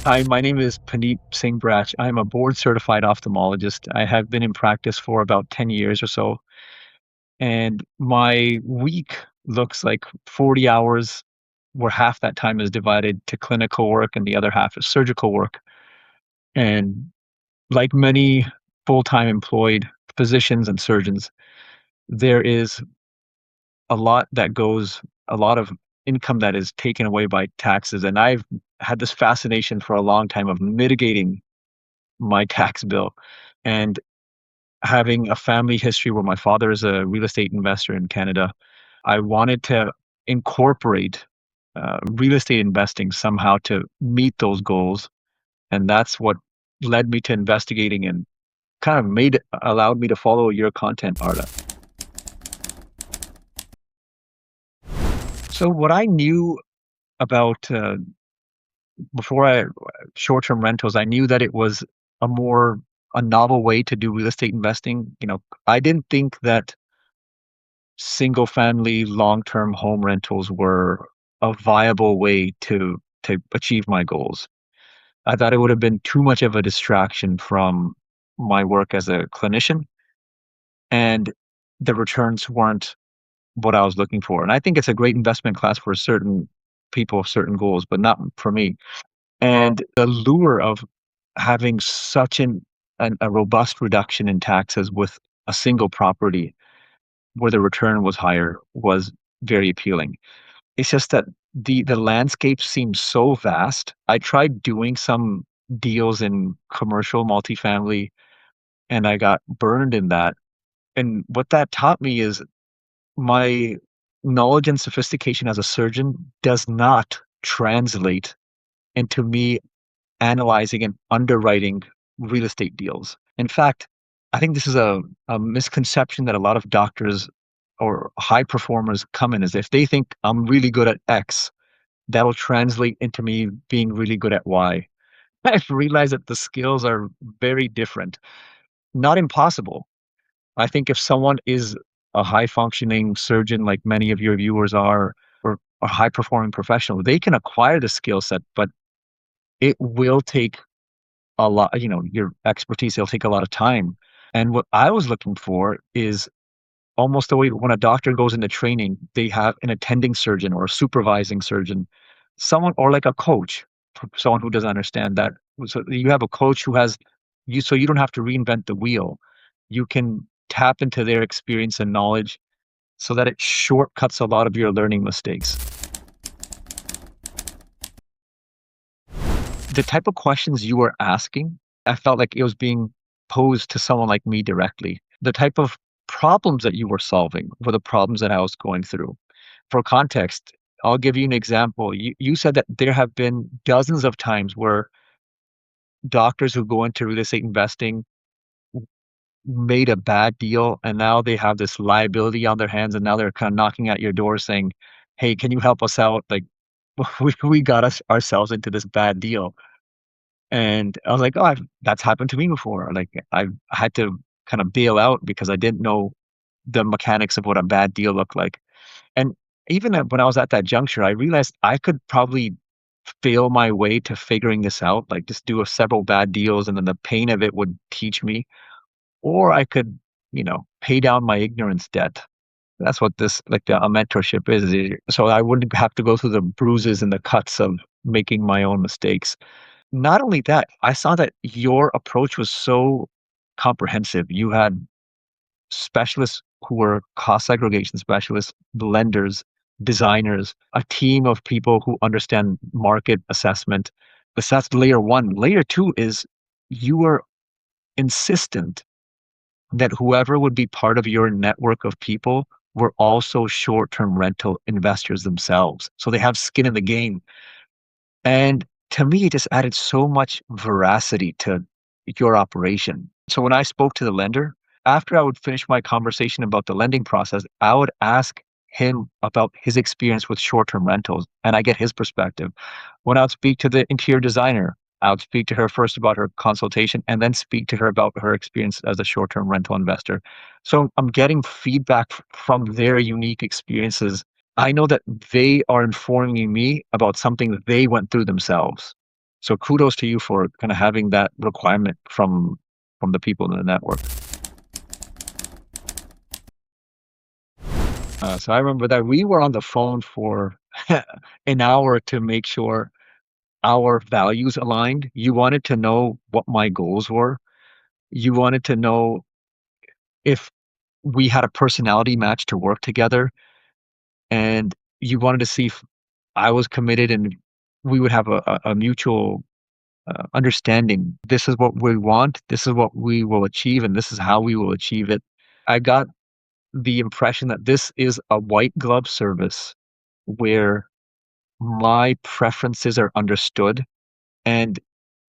Hi, my name is Puneet Braich. I'm a board certified ophthalmologist. I have been in practice for about 10 years or so, and my week looks like 40 hours, where half that time is divided to clinical work and the other half is surgical work. And like many full-time employed physicians and surgeons, there is a lot of income that is taken away by taxes. And I've had this fascination for a long time of mitigating my tax bill. And having a family history where my father is a real estate investor in Canada, I wanted to incorporate real estate investing somehow to meet those goals. And that's what led me to investigating and kind of allowed me to follow your content, Arda. So what I knew about before I short-term rentals, I knew that it was a more a novel way to do real estate investing. I didn't think that single family long-term home rentals were a viable way to achieve my goals. I thought it would have been too much of a distraction from my work as a clinician, and the returns weren't what I was looking for. And I think it's a great investment class for certain people with certain goals, but not for me. And the lure of having a robust reduction in taxes with a single property where the return was higher was very appealing. It's just that the landscape seems so vast. I tried doing some deals in commercial multifamily, and I got burned in that. And what that taught me is my knowledge and sophistication as a surgeon does not translate into me analyzing and underwriting real estate deals. In fact, I think this is a misconception that a lot of doctors or high performers come in is if they think I'm really good at X, that'll translate into me being really good at Y. I've realized that the skills are very different. Not impossible. I think if someone is a high functioning surgeon, like many of your viewers are, or a high performing professional, they can acquire the skill set, but it will take a lot, your expertise, it'll take a lot of time. And what I was looking for is almost the way when a doctor goes into training, they have an attending surgeon or a supervising surgeon, someone or like a coach, for someone who doesn't understand that. So you have a coach who has you, so you don't have to reinvent the wheel. You can tap into their experience and knowledge so that it shortcuts a lot of your learning mistakes. The type of questions you were asking, I felt like it was being posed to someone like me directly. The type of problems that you were solving were the problems that I was going through. For context, I'll give you an example. You said that there have been dozens of times where doctors who go into real estate investing made a bad deal and now they have this liability on their hands and now they're kind of knocking at your door saying, "Hey, can you help us out? Like we got ourselves into this bad deal." And I was like, "Oh, that's happened to me before." Like I had to kind of bail out because I didn't know the mechanics of what a bad deal looked like. And even when I was at that juncture, I realized I could probably fail my way to figuring this out, like just do several bad deals and then the pain of it would teach me, or I could, pay down my ignorance debt. That's what this like a mentorship is. So I wouldn't have to go through the bruises and the cuts of making my own mistakes. Not only that, I saw that your approach was so comprehensive. You had specialists who were cost segregation specialists, lenders, designers, a team of people who understand market assessment. But that's layer one. Layer two is you were insistent that whoever would be part of your network of people were also short-term rental investors themselves. So they have skin in the game. And to me, it just added so much veracity to your operation. So when I spoke to the lender, after I would finish my conversation about the lending process, I would ask him about his experience with short-term rentals, and I get his perspective. When I would speak to the interior designer, I would speak to her first about her consultation and then speak to her about her experience as a short-term rental investor. So I'm getting feedback from their unique experiences. I know that they are informing me about something that they went through themselves. So kudos to you for kind of having that requirement from the people in the network. So I remember that we were on the phone for an hour to make sure our values aligned. You wanted to know what my goals were. You wanted to know if we had a personality match to work together, and you wanted to see if I was committed and we would have a mutual understanding. This is what we want, this is what we will achieve, and this is how we will achieve it. I got the impression that this is a white glove service where my preferences are understood and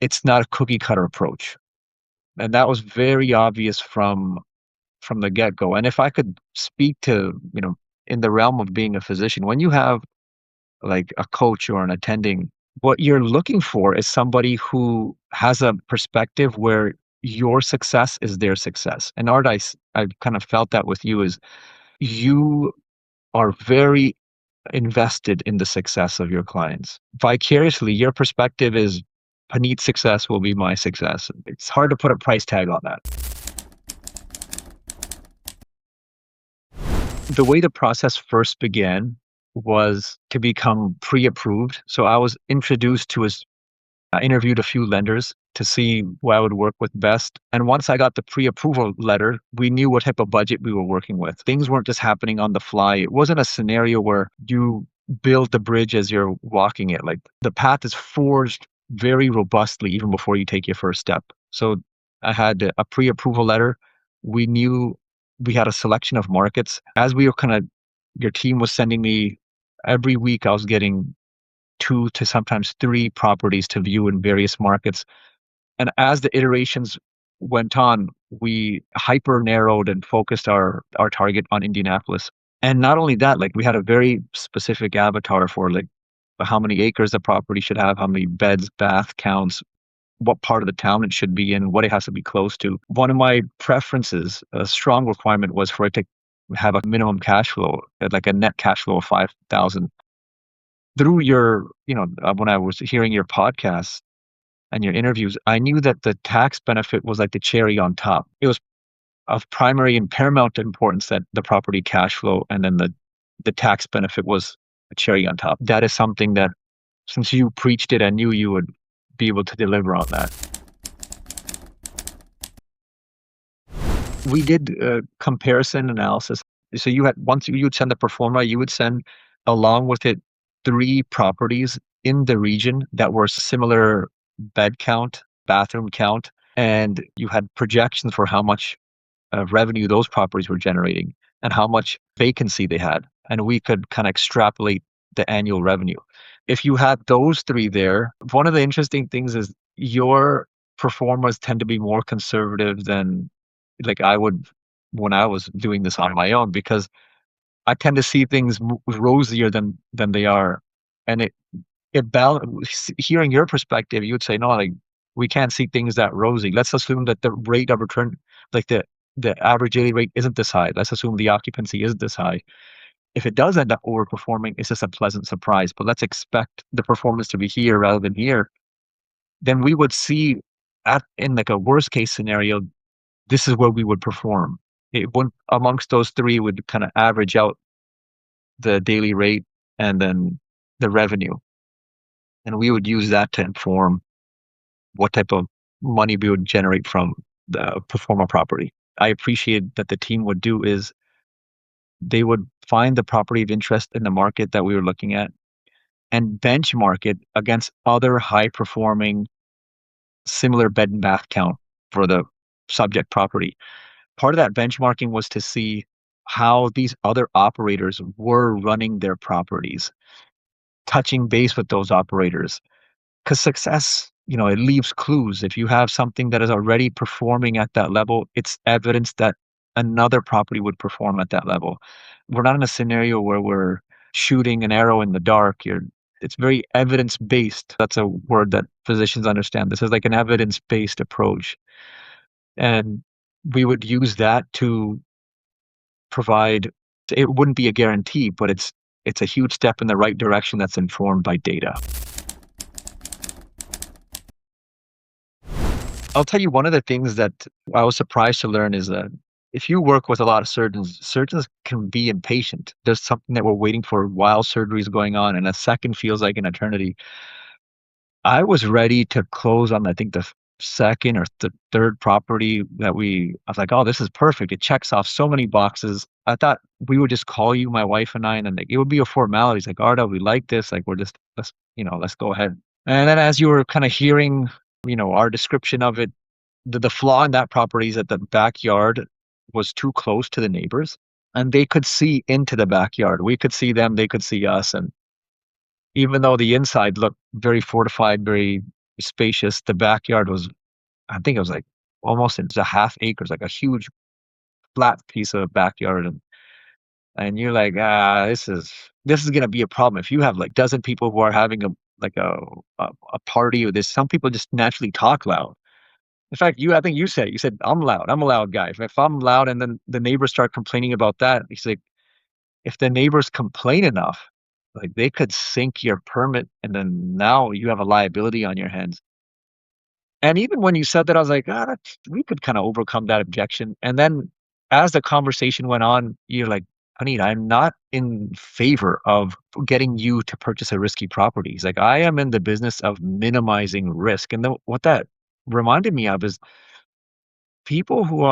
it's not a cookie cutter approach. And that was very obvious from the get go. And if I could speak to, in the realm of being a physician, when you have like a coach or an attending, what you're looking for is somebody who has a perspective where your success is their success. And Art, I kind of felt that with you is you are very invested in the success of your clients. Vicariously, your perspective is Puneet's success will be my success. It's hard to put a price tag on that. The way the process first began was to become pre-approved. So I was introduced to his I interviewed a few lenders to see who I would work with best. And once I got the pre-approval letter, we knew what type of budget we were working with. Things weren't just happening on the fly. It wasn't a scenario where you build the bridge as you're walking it. Like the path is forged very robustly even before you take your first step. So I had a pre-approval letter. We knew we had a selection of markets. As we were your team was sending me every week, I was getting 2 to sometimes 3 properties to view in various markets. And as the iterations went on, we hyper narrowed and focused our target on Indianapolis. And not only that, like we had a very specific avatar for like how many acres the property should have, how many beds, bath counts, what part of the town it should be in, what it has to be close to. One of my preferences, a strong requirement was for it to have a minimum cash flow, like a net cash flow of 5,000. Through when I was hearing your podcast and your interviews, I knew that the tax benefit was like the cherry on top. It was of primary and paramount importance that the property cash flow and then the tax benefit was a cherry on top. That is something that since you preached it, I knew you would be able to deliver on that. We did comparison analysis. So you had once you would send the pro forma, you would send along with it 3 properties in the region that were similar bed count, bathroom count, and you had projections for how much revenue those properties were generating and how much vacancy they had. And we could kind of extrapolate the annual revenue. If you had those 3 there, one of the interesting things is your performers tend to be more conservative than like I would when I was doing this on my own because I tend to see things rosier than they are, and hearing your perspective, you would say no, like we can't see things that rosy. Let's assume that the rate of return, like the average daily rate, isn't this high. Let's assume the occupancy is this high. If it does end up overperforming, it's just a pleasant surprise. But let's expect the performance to be here rather than here. Then we would see in like a worst case scenario, this is where we would perform. It would amongst those 3 would kind of average out the daily rate and then the revenue. And we would use that to inform what type of money we would generate from the pro forma property. I appreciate that the team would do is they would find the property of interest in the market that we were looking at and benchmark it against other high performing similar bed and bath count for the subject property. Part of that benchmarking was to see how these other operators were running their properties, touching base with those operators. Because success, it leaves clues. If you have something that is already performing at that level, it's evidence that another property would perform at that level. We're not in a scenario where we're shooting an arrow in the dark. It's very evidence based. That's a word that physicians understand. This is like an evidence based approach. And we would use that to provide, it wouldn't be a guarantee, but it's a huge step in the right direction that's informed by data. I'll tell you one of the things that I was surprised to learn is that if you work with a lot of surgeons, surgeons can be impatient. There's something that we're waiting for while surgery is going on, and a second feels like an eternity. I was ready to close on, I think, the second or the third property that I was like, oh, this is perfect. It checks off so many boxes. I thought we would just call you, my wife and I, and then like, it would be a formality. It's like, Arda, we like this. Like, let's go ahead. And then as you were kind of hearing, our description of it, the flaw in that property is that the backyard was too close to the neighbors and they could see into the backyard. We could see them, they could see us. And even though the inside looked very fortified, very spacious, the backyard was, I think it was like almost it's a half acres, like a huge flat piece of backyard. And you're like, this is gonna be a problem. If you have like dozen people who are having a party or this, some people just naturally talk loud. In fact, I think you said, I'm loud. I'm a loud guy. If I'm loud and then the neighbors start complaining about that, he's like, if the neighbors complain enough, like they could sink your permit and then now you have a liability on your hands. And even when you said that, I was like, we could kind of overcome that objection. And then as the conversation went on, you're like, Puneet, I'm not in favor of getting you to purchase a risky property. He's like, I am in the business of minimizing risk. And then what that reminded me of is people who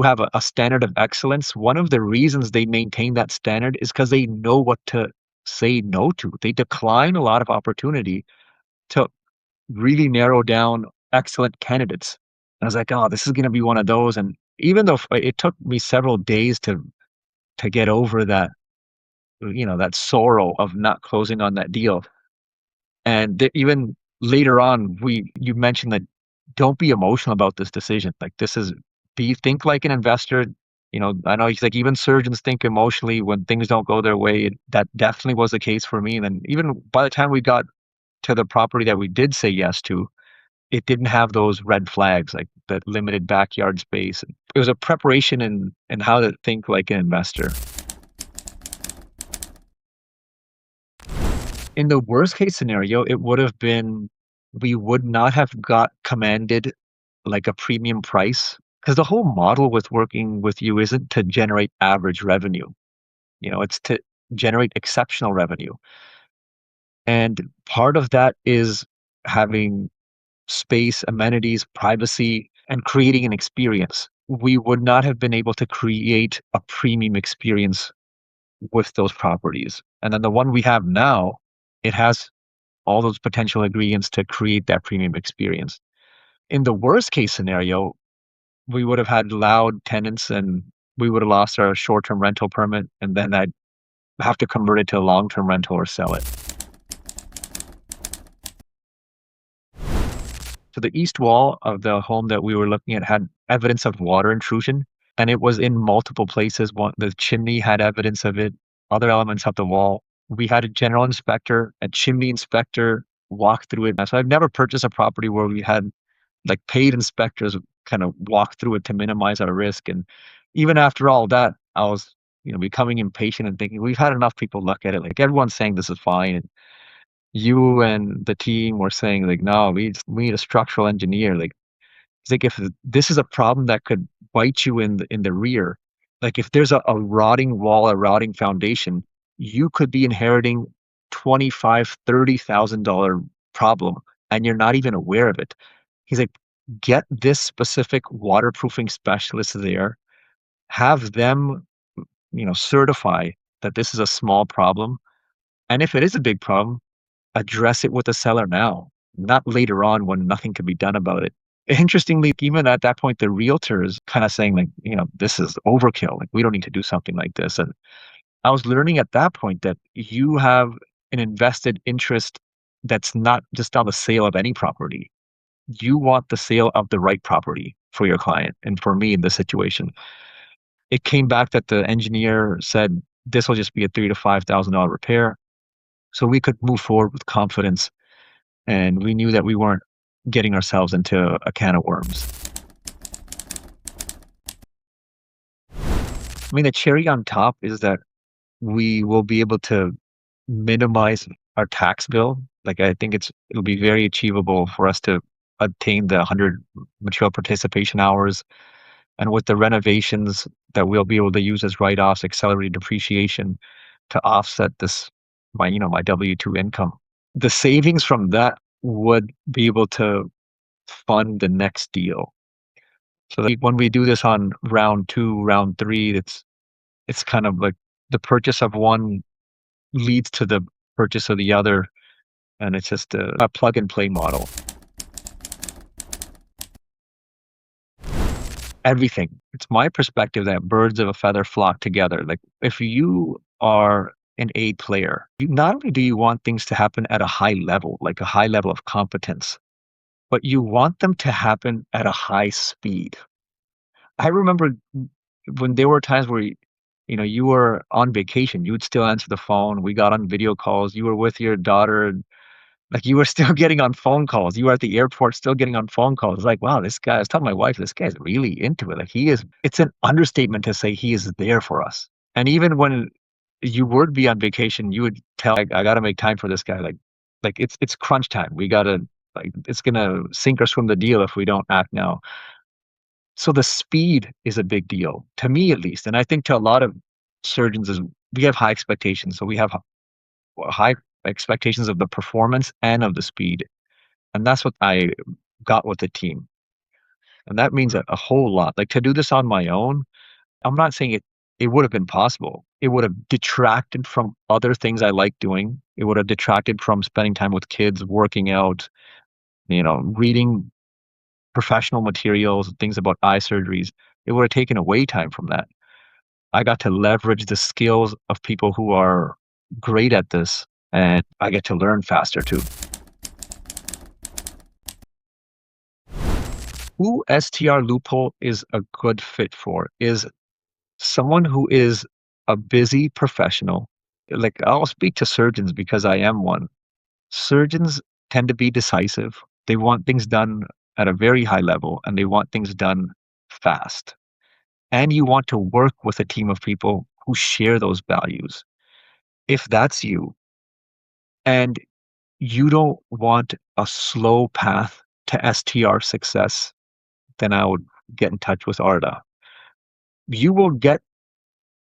have a standard of excellence, one of the reasons they maintain that standard is because they know what to say no to. They decline a lot of opportunity to really narrow down excellent candidates. And I was like, oh, this is going to be one of those. And even though it took me several days to get over that sorrow of not closing on that deal. And even later on, you mentioned that don't be emotional about this decision. Like think like an investor. I know he's like even surgeons think emotionally when things don't go their way. That definitely was the case for me. And then even by the time we got to the property that we did say yes to, it didn't have those red flags like the limited backyard space. It was a preparation in how to think like an investor. In the worst case scenario, it would have been we would not have got commanded like a premium price because the whole model with working with you isn't to generate average revenue. It's to generate exceptional revenue. And part of that is having space, amenities, privacy, and creating an experience. We would not have been able to create a premium experience with those properties. And then the one we have now, it has all those potential ingredients to create that premium experience. In the worst case scenario, we would have had loud tenants and we would have lost our short-term rental permit and then I'd have to convert it to a long-term rental or sell it. So the east wall of the home that we were looking at had evidence of water intrusion, and it was in multiple places. The chimney had evidence of it, other elements of the wall. We had a general inspector, a chimney inspector walk through it. So I've never purchased a property where we had like paid inspectors kind of walk through it to minimize our risk. And even after all that, I was, becoming impatient and thinking we've had enough people look at it. Like everyone's saying this is fine. You and the team were saying like, no, we need a structural engineer. Like, it's like if this is a problem that could bite you in the rear, like if there's a rotting wall, a rotting foundation, you could be inheriting $25,000-$30,000 problem, and you're not even aware of it. He's like, get this specific waterproofing specialist there, have them, certify that this is a small problem, and if it is a big problem, address it with the seller now, not later on when nothing can be done about it. Interestingly, even at that point, the realtor is kind of saying like, this is overkill. Like we don't need to do something like this. And I was learning at that point that you have an invested interest that's not just on the sale of any property. You want the sale of the right property for your client. And for me in this situation, it came back that the engineer said this will just be a $3,000 to $5,000 repair. So we could move forward with confidence. And we knew that we weren't getting ourselves into a can of worms. I mean, the cherry on top is that we will be able to minimize our tax bill. Like I think it'll be very achievable for us to attain the 100 material participation hours. And with the renovations that we'll be able to use as write-offs, accelerated depreciation to offset my W-2 income. The savings from that would be able to fund the next deal. So that when we do this on round two, round three, it's kind of like the purchase of one leads to the purchase of the other, and it's just a plug and play model. Everything. It's my perspective that birds of a feather flock together. Like if you are an A player, not only do you want things to happen at a high level, like a high level of competence, but you want them to happen at a high speed. I remember when there were times where you were on vacation, you would still answer the phone. We got on video calls. You were with your daughter. Like you were still getting on phone calls. You were at the airport still getting on phone calls. It's like, wow, this guy, I was telling my wife, this guy's really into it. Like it's an understatement to say he is there for us. And even when you would be on vacation, you would tell, like, I gotta make time for this guy. Like it's crunch time. We gotta it's gonna sink or swim the deal if we don't act now. So the speed is a big deal, to me at least. And I think to a lot of surgeons is we have high expectations. So we have high expectations of the performance and of the speed. And that's what I got with the team. And that means a whole lot. Like to do this on my own, I'm not saying it would have been possible. It would have detracted from other things I like doing. It would have detracted from spending time with kids, working out, reading professional materials, things about eye surgeries. It would have taken away time from that. I got to leverage the skills of people who are great at this, and I get to learn faster too. Who STR Loophole is a good fit for is someone who is a busy professional. Like I'll speak to surgeons because I am one. Surgeons tend to be decisive. They want things done at a very high level and they want things done fast. And you want to work with a team of people who share those values. If that's you and you don't want a slow path to STR success, then I would get in touch with Arda. You will get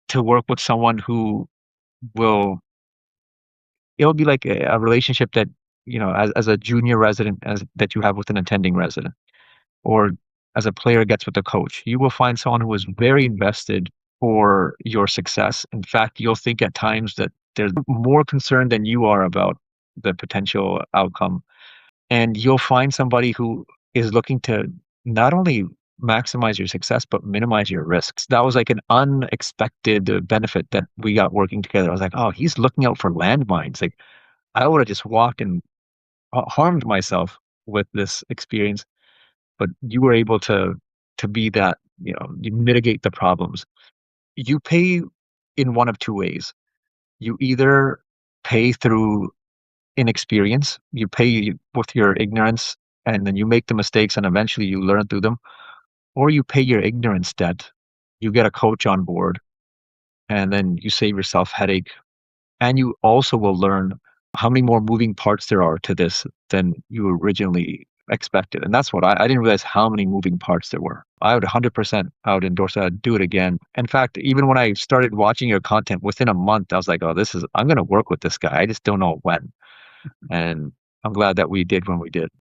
to work with someone who will, it'll be like a relationship that, as a junior resident that you have with an attending resident, or as a player gets with a coach. You will find someone who is very invested for your success. In fact, you'll think at times that they're more concerned than you are about the potential outcome. And you'll find somebody who is looking to not only maximize your success, but minimize your risks. That was like an unexpected benefit that we got working together. I was like, oh, he's looking out for landmines. Like I would have just walked and harmed myself with this experience, but you were able to be that, you mitigate the problems. You pay in one of two ways. You either pay through inexperience, you pay with your ignorance, and then you make the mistakes and eventually you learn through them, or you pay your ignorance debt. You get a coach on board and then you save yourself headache. And you also will learn how many more moving parts there are to this than you originally expected. And that's what I didn't realize how many moving parts there were. I would 100%, I would endorse that. I'd do it again. In fact, even when I started watching your content within a month, I was like, oh, I'm going to work with this guy. I just don't know when. And I'm glad that we did when we did.